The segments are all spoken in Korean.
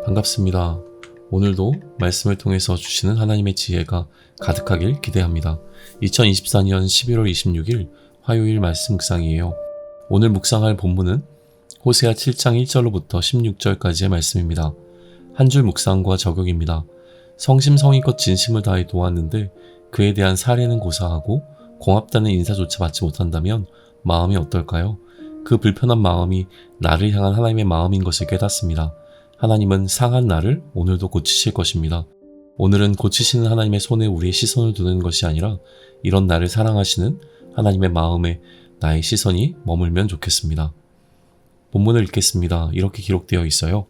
반갑습니다. 오늘도 말씀을 통해서 주시는 하나님의 지혜가 가득하길 기대합니다. 2024년 11월 26일 화요일 말씀 묵상이에요. 오늘 묵상할 본문은 호세아 7장 1절로부터 16절까지의 말씀입니다. 한 줄 묵상과 저격입니다. 성심성의껏 진심을 다해 도왔는데 그에 대한 사례는 고사하고 고맙다는 인사조차 받지 못한다면 마음이 어떨까요? 그 불편한 마음이 나를 향한 하나님의 마음인 것을 깨닫습니다. 하나님은 상한 나를 오늘도 고치실 것입니다. 오늘은 고치시는 하나님의 손에 우리의 시선을 두는 것이 아니라 이런 나를 사랑하시는 하나님의 마음에 나의 시선이 머물면 좋겠습니다. 본문을 읽겠습니다. 이렇게 기록되어 있어요.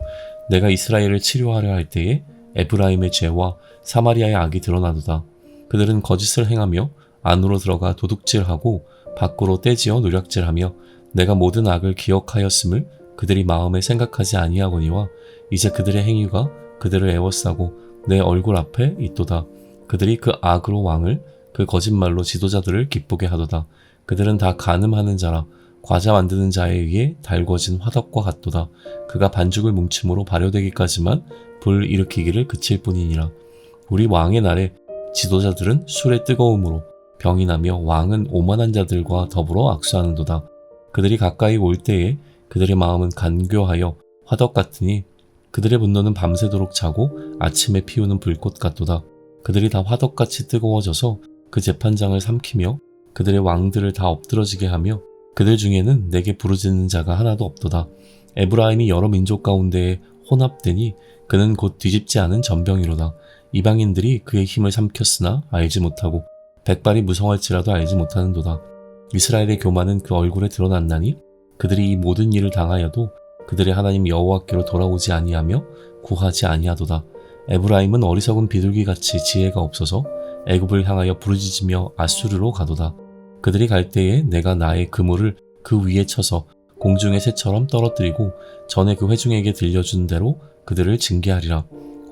내가 이스라엘을 치료하려 할 때에 에브라임의 죄와 사마리아의 악이 드러나도다. 그들은 거짓을 행하며 안으로 들어가 도둑질하고 밖으로 떼지어 노략질하며 내가 모든 악을 기억하였음을 그들이 마음에 생각하지 아니하거니와 이제 그들의 행위가 그들을 애워싸고 내 얼굴 앞에 있도다. 그들이 그 악으로 왕을 그 거짓말로 지도자들을 기쁘게 하도다. 그들은 다 간음하는 자라 과자 만드는 자에 의해 달궈진 화덕과 같도다. 그가 반죽을 뭉침으로 발효되기까지만 불 일으키기를 그칠 뿐이니라. 우리 왕의 날에 지도자들은 술의 뜨거움으로 병이 나며 왕은 오만한 자들과 더불어 악수하는도다. 그들이 가까이 올 때에 그들의 마음은 간교하여 화덕 같으니 그들의 분노는 밤새도록 자고 아침에 피우는 불꽃 같도다. 그들이 다 화덕같이 뜨거워져서 그 재판장을 삼키며 그들의 왕들을 다 엎드러지게 하며 그들 중에는 내게 부르짖는 자가 하나도 없도다. 에브라임이 여러 민족 가운데에 혼합되니 그는 곧 뒤집지 않은 전병이로다. 이방인들이 그의 힘을 삼켰으나 알지 못하고 백발이 무성할지라도 알지 못하는도다. 이스라엘의 교만은 그 얼굴에 드러났나니 그들이 이 모든 일을 당하여도 그들의 하나님 여호와께로 돌아오지 아니하며 구하지 아니하도다. 에브라임은 어리석은 비둘기같이 지혜가 없어서 애굽을 향하여 부르짖으며 아수르로 가도다. 그들이 갈 때에 내가 나의 그물을 그 위에 쳐서 공중의 새처럼 떨어뜨리고 전에 그 회중에게 들려준 대로 그들을 징계하리라.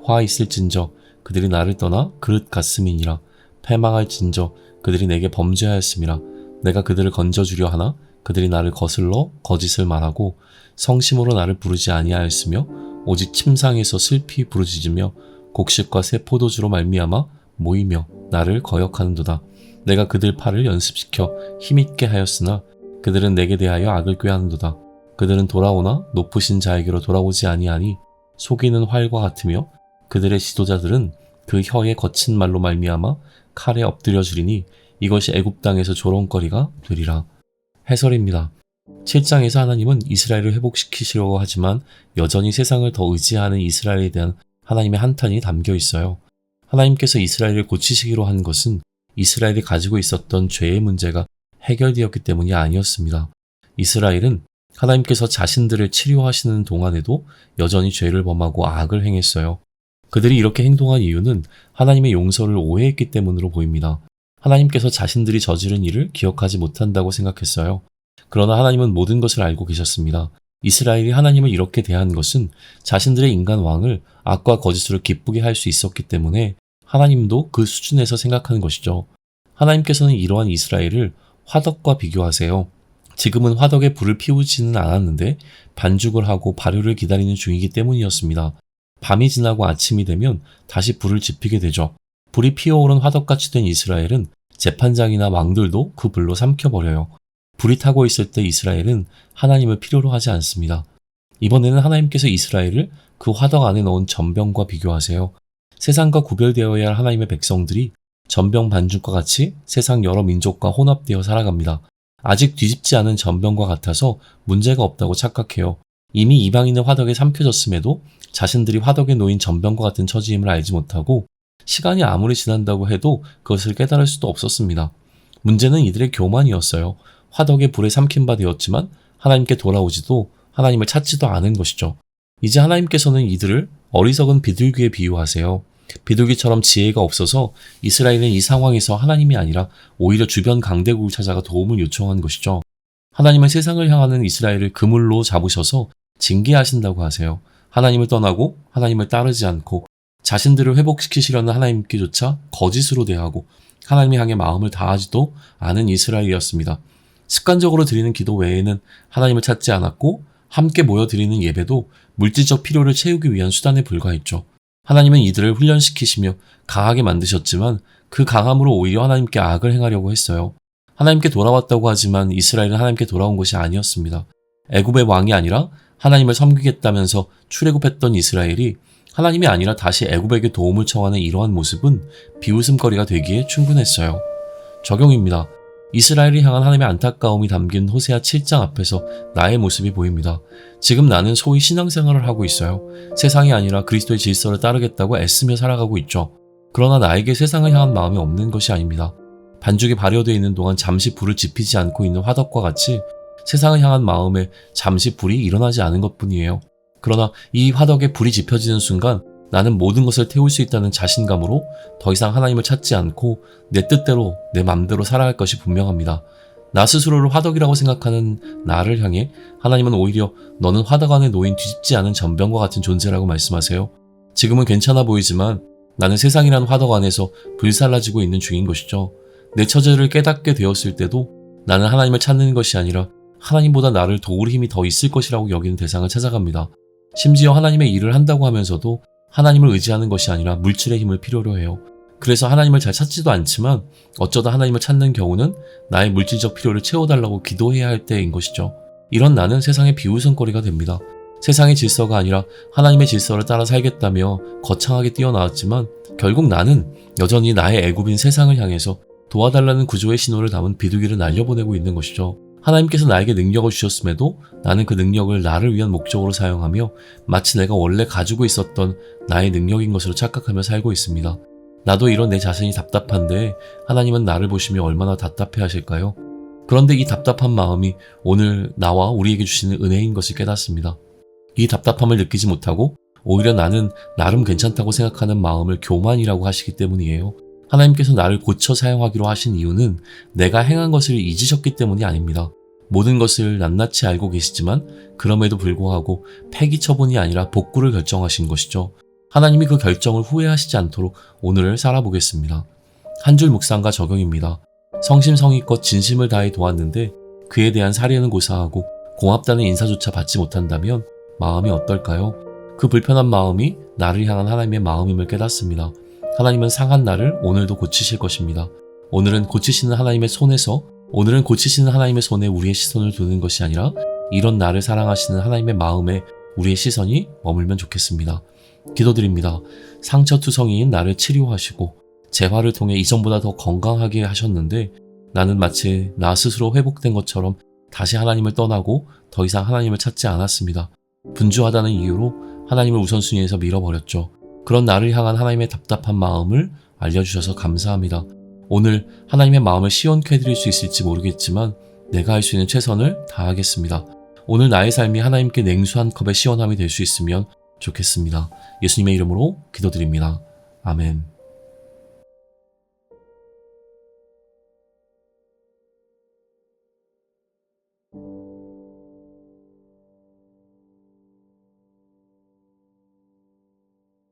화 있을진저 그들이 나를 떠나 그릇 같음이니라. 패망할진저 그들이 내게 범죄하였음이라. 내가 그들을 건져주려 하나 그들이 나를 거슬러 거짓을 말하고 성심으로 나를 부르지 아니하였으며 오직 침상에서 슬피 부르짖으며 곡식과 새 포도주로 말미암아 모이며 나를 거역하는도다. 내가 그들 팔을 연습시켜 힘있게 하였으나 그들은 내게 대하여 악을 꾀하는도다. 그들은 돌아오나 높으신 자에게로 돌아오지 아니하니 속이는 활과 같으며 그들의 지도자들은 그 혀의 거친 말로 말미암아 칼에 엎드려 주리니 이것이 애굽 땅에서 조롱거리가 되리라. 해설입니다. 7장에서 하나님은 이스라엘을 회복시키시려고 하지만 여전히 세상을 더 의지하는 이스라엘에 대한 하나님의 한탄이 담겨 있어요. 하나님께서 이스라엘을 고치시기로 한 것은 이스라엘이 가지고 있었던 죄의 문제가 해결되었기 때문이 아니었습니다. 이스라엘은 하나님께서 자신들을 치료하시는 동안에도 여전히 죄를 범하고 악을 행했어요. 그들이 이렇게 행동한 이유는 하나님의 용서를 오해했기 때문으로 보입니다. 하나님께서 자신들이 저지른 일을 기억하지 못한다고 생각했어요. 그러나 하나님은 모든 것을 알고 계셨습니다. 이스라엘이 하나님을 이렇게 대한 것은 자신들의 인간 왕을 악과 거짓으로 기쁘게 할 수 있었기 때문에 하나님도 그 수준에서 생각하는 것이죠. 하나님께서는 이러한 이스라엘을 화덕과 비교하세요. 지금은 화덕에 불을 피우지는 않았는데 반죽을 하고 발효를 기다리는 중이기 때문이었습니다. 밤이 지나고 아침이 되면 다시 불을 지피게 되죠. 불이 피어오른 화덕같이 된 이스라엘은 재판장이나 왕들도 그 불로 삼켜버려요. 불이 타고 있을 때 이스라엘은 하나님을 필요로 하지 않습니다. 이번에는 하나님께서 이스라엘을 그 화덕 안에 넣은 전병과 비교하세요. 세상과 구별되어야 할 하나님의 백성들이 전병 반죽과 같이 세상 여러 민족과 혼합되어 살아갑니다. 아직 뒤집지 않은 전병과 같아서 문제가 없다고 착각해요. 이미 이방인의 화덕에 삼켜졌음에도 자신들이 화덕에 놓인 전병과 같은 처지임을 알지 못하고 시간이 아무리 지난다고 해도 그것을 깨달을 수도 없었습니다. 문제는 이들의 교만이었어요. 화덕에 불에 삼킨 바 되었지만 하나님께 돌아오지도 하나님을 찾지도 않은 것이죠. 이제 하나님께서는 이들을 어리석은 비둘기에 비유하세요. 비둘기처럼 지혜가 없어서 이스라엘은 이 상황에서 하나님이 아니라 오히려 주변 강대국을 찾아가 도움을 요청한 것이죠. 하나님은 세상을 향하는 이스라엘을 그물로 잡으셔서 징계하신다고 하세요. 하나님을 떠나고 하나님을 따르지 않고 자신들을 회복시키시려는 하나님께조차 거짓으로 대하고 하나님을 향해 마음을 다하지도 않은 이스라엘이었습니다. 습관적으로 드리는 기도 외에는 하나님을 찾지 않았고 함께 모여 드리는 예배도 물질적 필요를 채우기 위한 수단에 불과했죠. 하나님은 이들을 훈련시키시며 강하게 만드셨지만 그 강함으로 오히려 하나님께 악을 행하려고 했어요. 하나님께 돌아왔다고 하지만 이스라엘은 하나님께 돌아온 것이 아니었습니다. 애굽의 왕이 아니라 하나님을 섬기겠다면서 출애굽했던 이스라엘이 하나님이 아니라 다시 애굽에게 도움을 청하는 이러한 모습은 비웃음거리가 되기에 충분했어요. 적용입니다. 이스라엘을 향한 하나님의 안타까움이 담긴 호세아 7장 앞에서 나의 모습이 보입니다. 지금 나는 소위 신앙생활을 하고 있어요. 세상이 아니라 그리스도의 질서를 따르겠다고 애쓰며 살아가고 있죠. 그러나 나에게 세상을 향한 마음이 없는 것이 아닙니다. 반죽이 발효되어 있는 동안 잠시 불을 지피지 않고 있는 화덕과 같이 세상을 향한 마음에 잠시 불이 일어나지 않은 것뿐이에요. 그러나 이 화덕에 불이 지펴지는 순간 나는 모든 것을 태울 수 있다는 자신감으로 더 이상 하나님을 찾지 않고 내 뜻대로 내 맘대로 살아갈 것이 분명합니다. 나 스스로를 화덕이라고 생각하는 나를 향해 하나님은 오히려 너는 화덕 안에 놓인 뒤집지 않은 전병과 같은 존재라고 말씀하세요. 지금은 괜찮아 보이지만 나는 세상이라는 화덕 안에서 불살라지고 있는 중인 것이죠. 내 처지를 깨닫게 되었을 때도 나는 하나님을 찾는 것이 아니라 하나님보다 나를 도울 힘이 더 있을 것이라고 여기는 대상을 찾아갑니다. 심지어 하나님의 일을 한다고 하면서도 하나님을 의지하는 것이 아니라 물질의 힘을 필요로 해요. 그래서 하나님을 잘 찾지도 않지만 어쩌다 하나님을 찾는 경우는 나의 물질적 필요를 채워달라고 기도해야 할 때인 것이죠. 이런 나는 세상의 비웃음거리가 됩니다. 세상의 질서가 아니라 하나님의 질서를 따라 살겠다며 거창하게 뛰어나왔지만 결국 나는 여전히 나의 애굽인 세상을 향해서 도와달라는 구조의 신호를 담은 비둘기를 날려보내고 있는 것이죠. 하나님께서 나에게 능력을 주셨음에도 나는 그 능력을 나를 위한 목적으로 사용하며 마치 내가 원래 가지고 있었던 나의 능력인 것으로 착각하며 살고 있습니다. 나도 이런 내 자신이 답답한데 하나님은 나를 보시며 얼마나 답답해 하실까요? 그런데 이 답답한 마음이 오늘 나와 우리에게 주시는 은혜인 것을 깨닫습니다. 이 답답함을 느끼지 못하고 오히려 나는 나름 괜찮다고 생각하는 마음을 교만이라고 하시기 때문이에요. 하나님께서 나를 고쳐 사용하기로 하신 이유는 내가 행한 것을 잊으셨기 때문이 아닙니다. 모든 것을 낱낱이 알고 계시지만 그럼에도 불구하고 폐기 처분이 아니라 복구를 결정하신 것이죠. 하나님이 그 결정을 후회하시지 않도록 오늘을 살아보겠습니다. 한 줄 묵상과 적용입니다. 성심성의껏 진심을 다해 도왔는데 그에 대한 사례는 고사하고 고맙다는 인사조차 받지 못한다면 마음이 어떨까요? 그 불편한 마음이 나를 향한 하나님의 마음임을 깨닫습니다. 하나님은 상한 나를 오늘도 고치실 것입니다. 오늘은 고치시는 하나님의 손에 우리의 시선을 두는 것이 아니라 이런 나를 사랑하시는 하나님의 마음에 우리의 시선이 머물면 좋겠습니다. 기도드립니다. 상처투성이인 나를 치료하시고 재활을 통해 이전보다 더 건강하게 하셨는데 나는 마치 나 스스로 회복된 것처럼 다시 하나님을 떠나고 더 이상 하나님을 찾지 않았습니다. 분주하다는 이유로 하나님을 우선순위에서 밀어버렸죠. 그런 나를 향한 하나님의 답답한 마음을 알려주셔서 감사합니다. 오늘 하나님의 마음을 시원케 해드릴 수 있을지 모르겠지만 내가 할 수 있는 최선을 다하겠습니다. 오늘 나의 삶이 하나님께 냉수 한 컵의 시원함이 될 수 있으면 좋겠습니다. 예수님의 이름으로 기도드립니다. 아멘.